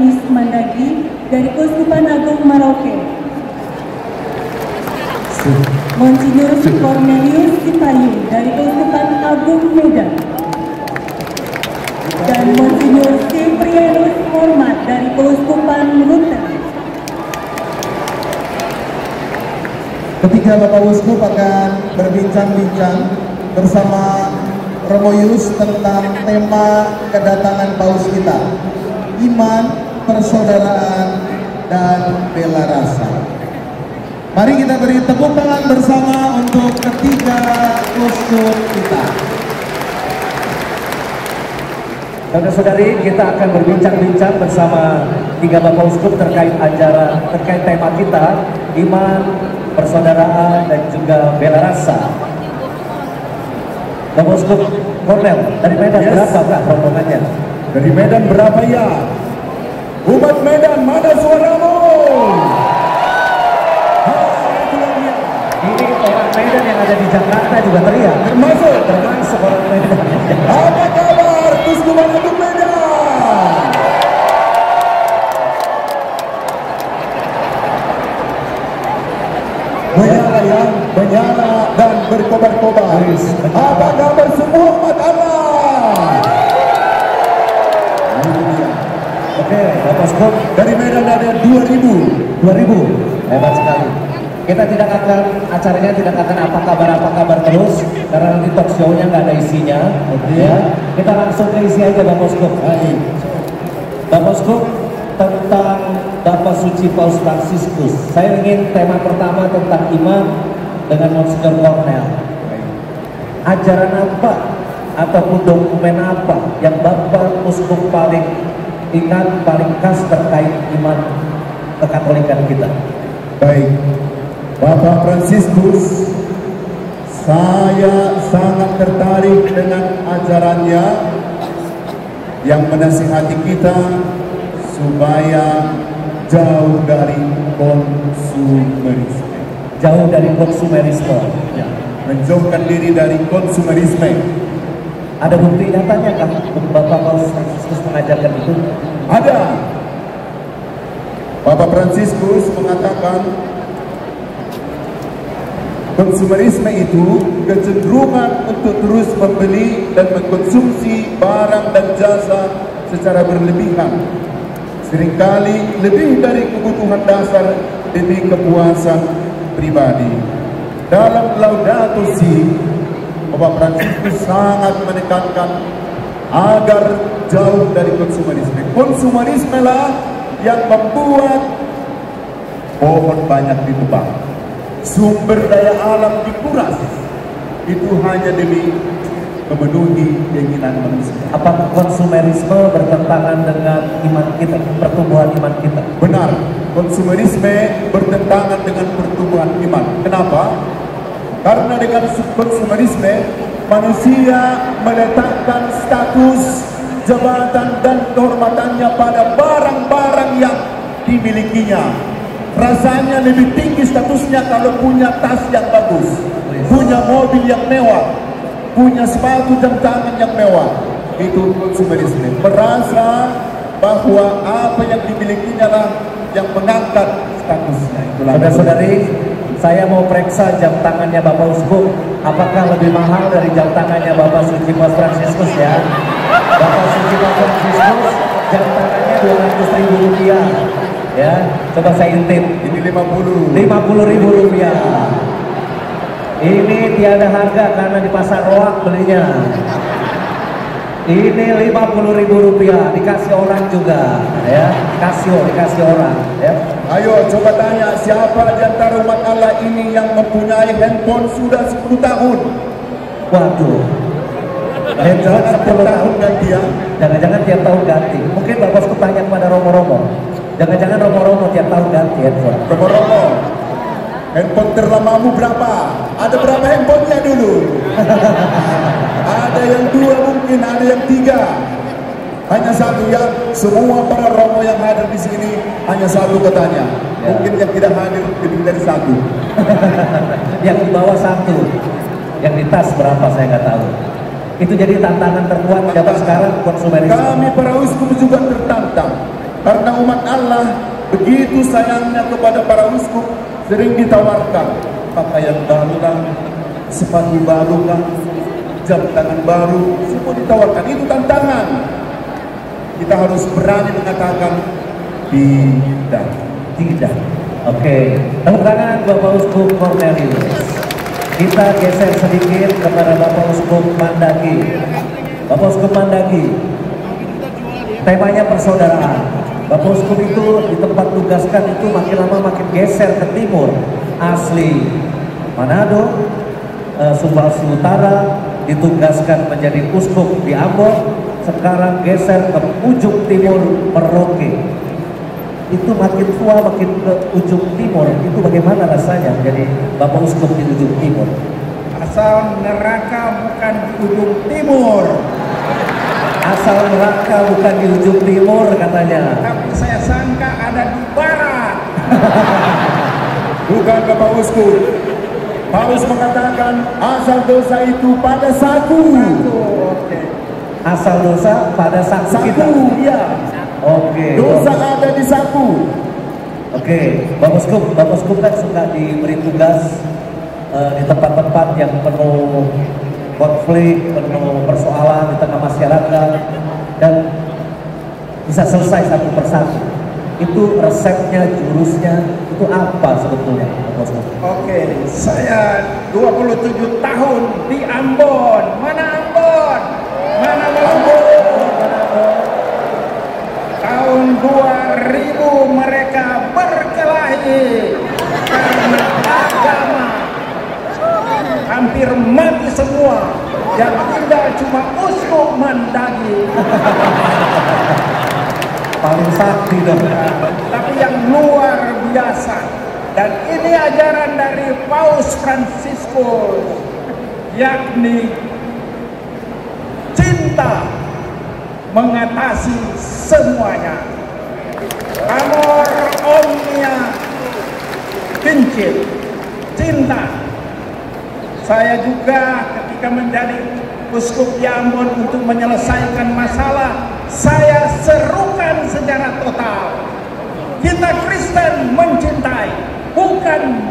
Yohanes Mandagi dari Keuskupan Agung Merauke, Monsinyur Cornelius Sipayung dari Keuskupan Agung Medan, dan Monsinyur Siprianus Hormat dari Keuskupan Ruteng. Ketiga Bapak Uskup akan berbincang-bincang bersama Romo Yus tentang tema kedatangan Paus kita, iman, persaudaraan, dan bela rasa. Mari kita beri tepuk tangan bersama untuk ketiga uskup kita. Saudara-saudari, kita akan berbincang-bincang bersama tiga Bapak Uskup terkait tema kita, iman, persaudaraan, dan juga bela rasa. Bapak Uskup Kornel, dari Medan berapa Kak rombongannya? Dari Medan berapa ya? Umat Medan, mana suaramu? Ini orang Medan yang ada di Jakarta juga teriak. Termasuk orang Medan. Apa kabar Keuskupan Agung Medan? Menyala ya, menyala dan berkobar-kobar. Apa kabar semua umat Allah? Oke, Bapak Uskup Dari Medan ada 2000. hebat sekali. Kita acaranya tidak akan apa kabar terus, karena nanti talk show-nya nggak ada isinya. Ya, kita langsung ke isi aja Bapak Uskup. Bapak Uskup, tentang Bapak Suci Paus Fransiskus. Saya ingin tema pertama tentang iman dengan Monsinyur Cornel. Ajaran apa ataupun dokumen apa yang Bapak Uskup paling ingat, paling khas terkait iman kekatolikan kita? Baik, Bapak Fransiskus, saya sangat tertarik dengan ajarannya yang menasihati kita supaya jauh dari konsumerisme. Jauh dari konsumerisme. Ya, menjauhkan diri dari konsumerisme. Ada bukti nyatanya kan Bapak Paus Fransiskus mengajarkan itu? Ada. Bapak Fransiskus mengatakan konsumerisme itu kecenderungan untuk terus membeli dan mengkonsumsi barang dan jasa secara berlebihan, seringkali lebih dari kebutuhan dasar demi kepuasan pribadi. Dalam Laudato Si, Bapak Fransiskus sangat menekankan agar jauh dari konsumerisme. Konsumerisme lah yang membuat pohon banyak ditebang, sumber daya alam dikuras, itu hanya demi memenuhi keinginan manusia. Apakah konsumerisme bertentangan dengan iman kita, pertumbuhan iman kita? Benar, konsumerisme bertentangan dengan pertumbuhan iman. Kenapa? Karena dengan konsumerisme manusia meletakkan status, jabatan, dan kehormatannya pada barang-barang yang dimilikinya. Rasanya lebih tinggi statusnya kalau punya tas yang bagus, punya mobil yang mewah, punya sepatu jam tangan yang mewah. Itu konsumerisme. Merasa bahwa apa yang dimilikinya lah yang mengangkat statusnya. Saudara-saudari, saya mau periksa jam tangannya Bapak Uskup. Apakah lebih mahal dari jam tangannya Bapak Suci Paus Fransiskus ya? Bapak Suci Paus Fransiskus jam tangannya Rp200.000 ya. Coba saya intip. Ini 50.000 Rp50.000. Ini tiada harga karena di pasar Roak belinya. Ini Rp50.000 dikasih orang juga ya. Dikasih orang ya. Ayo coba tanya, siapa di antara umat Allah ini yang mempunyai handphone sudah 10 tahun? Waduh, handphone 10 tahun ganti ya? Jangan-jangan tiap tahun ganti. Mungkin Bapak Uskup tanya kepada Romo-Romo. Jangan-jangan Romo-Romo tiap tahun ganti handphone. Romo-Romo, handphone terlamamu berapa? Ada berapa handphonenya dulu? Ada yang 2 mungkin, ada yang 3. Hanya satu ya, semua para Romo yang hadir di sini hanya satu katanya. Ya. Mungkin yang tidak hadir lebih dari 1. Yang di bawah 1, yang di tas berapa saya nggak tahu. Itu jadi tantangan terkuat zaman sekarang konsumerisme. Kami para uskup juga tertantang Karena umat Allah begitu sayangnya kepada para uskup, sering ditawarkan pakaian baru kan, sepatu baru kan, jam tangan baru, semua ditawarkan. Itu tantangan. Kita harus berani mengatakan tidak. Tidak. Oke, tepuk tangan Bapak Uskup Cornelius. Kita geser sedikit kepada Bapak Uskup Mandagi. Bapak Uskup Mandagi, temanya persaudaraan. Bapak Uskup itu di tempat tugaskan itu makin lama makin geser ke timur. Asli Manado, Sulawesi Utara, ditugaskan menjadi uskup di Ambon, sekarang geser ke ujung timur Merauke. Itu makin tua makin ke ujung timur. Itu bagaimana rasanya menjadi Bapak Uskup di ujung timur? Asal neraka bukan di ujung timur, Asal neraka bukan di ujung timur katanya. tapi saya sangka ada di barat. Bukan Bapak Uskup. Paulus mengatakan asal dosa itu pada saku. Oke. Asal dosa pada saku kita. Saku, iya. Oke. Dosa ada di saku. Oke, Bapak Uskup kan suka diberi tugas di tempat-tempat yang penuh konflik, penuh persoalan di tengah masyarakat, dan bisa selesai satu persatu. Itu resepnya, jurusnya, itu apa sebetulnya, Bapak Uskup? Oke, saya 27 tahun di Ambon. Mana Ambon? Mana Ambon? Tahun 2000 mereka berkelahi karena agama. Hampir mati semua. Yang tinggal cuma Uskup Mandagi. Paling sakti dong. Tapi yang luar biasa. Dan ini ajaran dari Paus Fransiskus, yakni cinta mengatasi semuanya. Amor omnia vincit, cinta. Saya juga ketika menjadi uskup di Ambon untuk menyelesaikan masalah, saya serukan secara total. Kita Kristen mencintai, bukan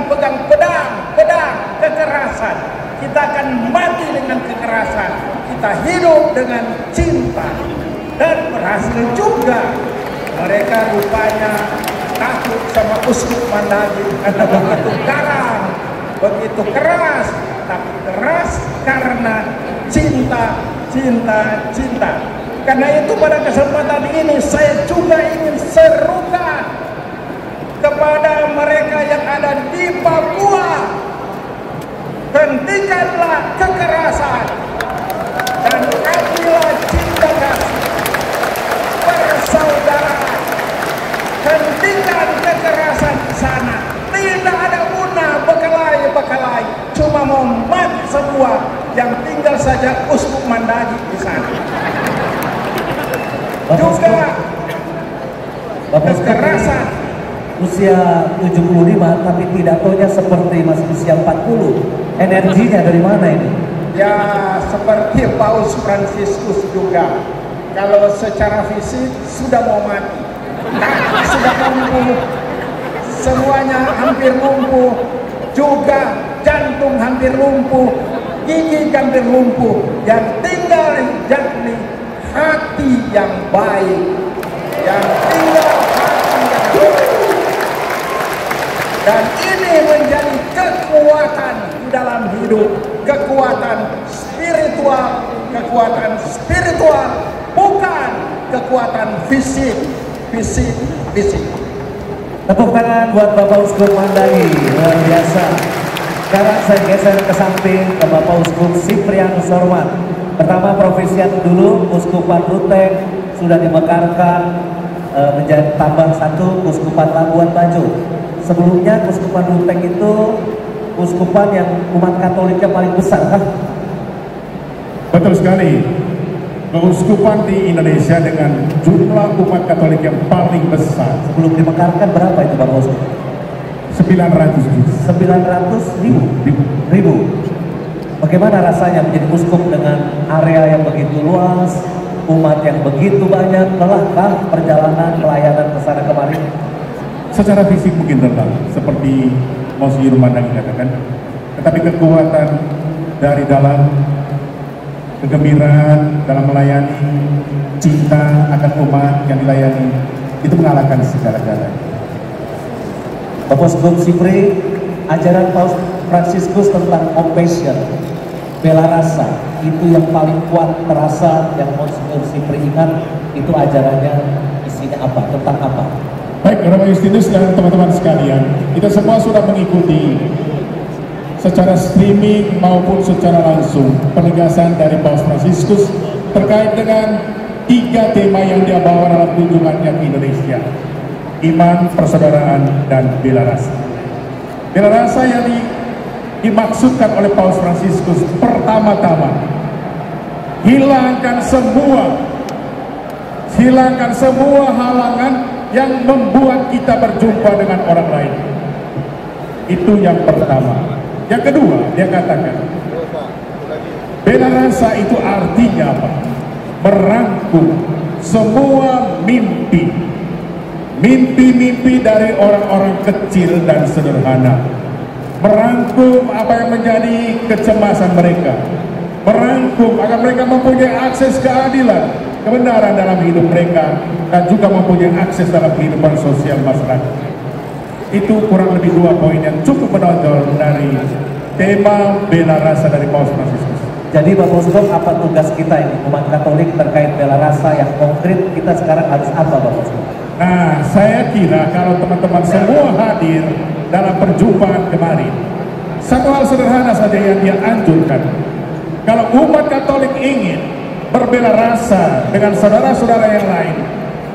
pegang pedang kekerasan. Kita akan mati dengan kekerasan. Kita hidup dengan cinta. Dan berhasil juga. Mereka rupanya takut sama Uskup Mandagi karena begitu garang, begitu keras, tapi keras karena cinta. Karena itu pada kesempatan ini saya juga ingin serukan kepada mereka yang ada di Papua, hentikanlah kekerasan dan ambillah cinta kasih, persaudaraan. Hentikan kekerasan di sana. Tidak ada guna bekelahi, cuma mau mati semua. Yang tinggal saja Uskup Mandagi di sana. Juga kekerasan. Usia 75 tapi pidatonya seperti masih usia 40. Energinya dari mana ini? Ya seperti Paus Fransiskus juga. Kalau secara fisik sudah mau mati, kaki sudah lumpuh, semuanya hampir lumpuh, juga jantung hampir lumpuh, gigi hampir lumpuh. Yang tinggal yakni hati yang baik, yang tinggal hati yang baik. Dan ini menjadi kekuatan di dalam hidup, kekuatan spiritual, bukan kekuatan fisik. Tepuk tangan buat Bapak Uskup Mandagi, luar biasa. Sekarang saya geser ke samping ke Bapak Uskup Siprianus Sormat. Pertama Provisian dulu, Uskupan Ruteng sudah dimekarkan menjadi tambah satu Uskupan Labuan Bajo. Sebelumnya Uskupan Ruteng itu uskupan yang umat Katoliknya paling besar kan? Betul sekali. Keuskupan di Indonesia dengan jumlah umat Katolik yang paling besar. Sebelum dimekarkan berapa itu Bapak Uskup? 900 ribu. Bagaimana rasanya menjadi uskup dengan area yang begitu luas, umat yang begitu banyak, lelahkah perjalanan pelayanan ke sana kemari? Secara fisik mungkin lelah, seperti Monsinyur Mandagi katakan, tetapi kekuatan dari dalam, kegembiraan dalam melayani, cinta akan umat yang dilayani, itu mengalahkan segala-galanya. Bapak Uskup Sipri, ajaran Paus Fransiskus tentang compassion, bela rasa, itu yang paling kuat terasa yang Monsinyur Sipri ingat, itu ajarannya isinya apa, tentang apa? Baik, Bapak Justinus dan teman-teman sekalian, kita semua sudah mengikuti secara streaming maupun secara langsung penegasan dari Paus Fransiskus terkait dengan 3 tema yang dia bawa dalam kunjungannya ke Indonesia: iman, persaudaraan, dan bela rasa. Bela rasa yang dimaksudkan oleh Paus Fransiskus pertama-tama, hilangkan semua halangan yang membuat kita berjumpa dengan orang lain. Itu yang pertama. Yang kedua, dia katakan bela rasa itu artinya apa? Merangkum semua mimpi dari orang-orang kecil dan sederhana, merangkum apa yang menjadi kecemasan mereka, merangkum agar mereka mempunyai akses keadilan, kebenaran dalam hidup mereka, dan juga mempunyai akses dalam kehidupan sosial masyarakat. Itu kurang lebih 2 poin yang cukup menonjol dari tema bela rasa dari Paus Fransiskus. Jadi Bapak Uskup, apa tugas kita ini umat Katolik terkait bela rasa yang konkret? Kita sekarang harus apa, Bapak Uskup? Nah, saya kira kalau teman-teman semua hadir dalam perjumpaan kemarin, satu hal sederhana saja yang dia anjurkan. Kalau umat Katolik ingin berbela rasa dengan saudara-saudara yang lain,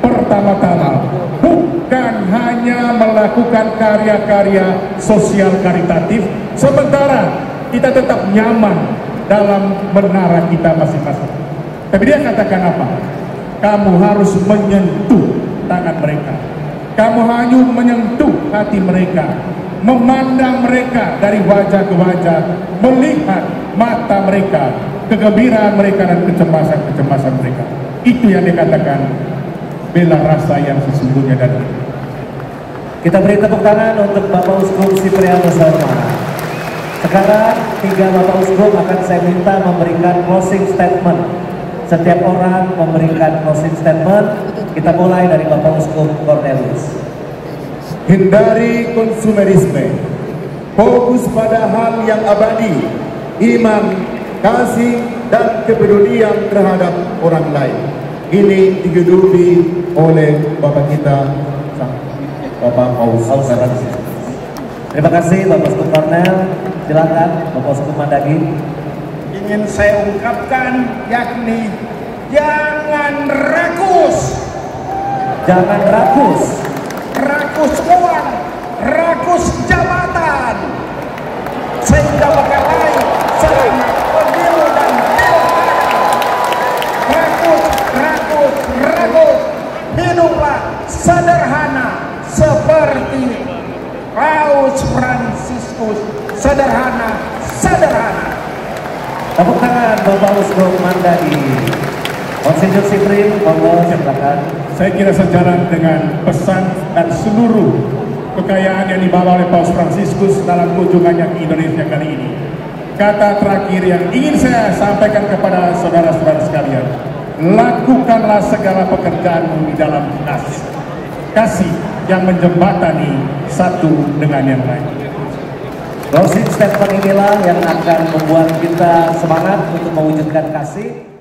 pertama-tama bukan hanya melakukan karya-karya sosial karitatif, sementara kita tetap nyaman dalam menara kita masing-masing. Tapi dia katakan apa? Kamu harus menyentuh tangan mereka, kamu hanya menyentuh hati mereka, memandang mereka dari wajah ke wajah, melihat mata mereka, kegembiraan mereka dan kecemasan mereka. Itu yang dikatakan bela rasa yang sesungguhnya. Dan kita beri tepuk tangan untuk Bapak Uskup Siprianus Harma. Sekarang 3 Bapak Uskup akan saya minta memberikan closing statement. Setiap orang memberikan closing statement. Kita mulai dari Bapak Uskup Cornelius. Hindari konsumerisme, fokus pada hal yang abadi, iman, kasih, dan kepedulian terhadap orang lain. Ini digedupi oleh Bapak kita, Bapak Paus Fransiskus. Terima kasih Bapak Uskup Cornel. Silakan Bapak Uskup Mandagi. Ingin saya ungkapkan yakni jangan rakus. Jangan rakus. Rakus uang, rakus jabatan, sehingga berkelahi selama pemilu dan pilkada. Rakus, hiduplah sederhana seperti Paus Fransiskus. Sederhana. Tepuk tangan Bapak Uskup Mandagi. Monsinyur Sipri, monggo silakan. saya kira sejalan dengan pesan dan seluruh kekayaan yang dibawa oleh Paus Fransiskus dalam kunjungannya ke Indonesia kali ini. Kata terakhir yang ingin saya sampaikan kepada saudara-saudara sekalian, lakukanlah segala pekerjaanmu di dalam kasih yang menjembatani satu dengan yang lain. Closing statement inilah yang akan membuat kita semangat untuk mewujudkan kasih.